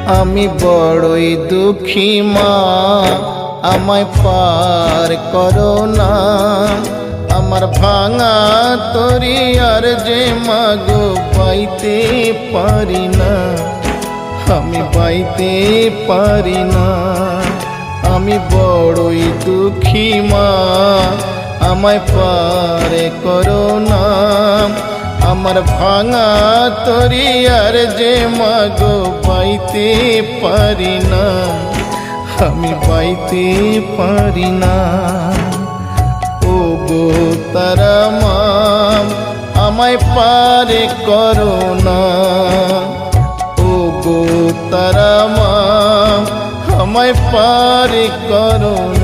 আমি বড়ই দুঃখী মা, আমায় পার করো না। আমার ভাঙা তরি আর যে মাগো পাইতে পারি না, আমি পাইতে পারি না। আমি বড়ই দুঃখী মা, আমায় পার করো না। আমার ভাঙা তরি আর যে মাগো পাইতে পারি না, আমি পাইতে পারি না। ও গো তারা মা, আমায় পার করো না। ও গো তারা মা, আমায় পার করো না।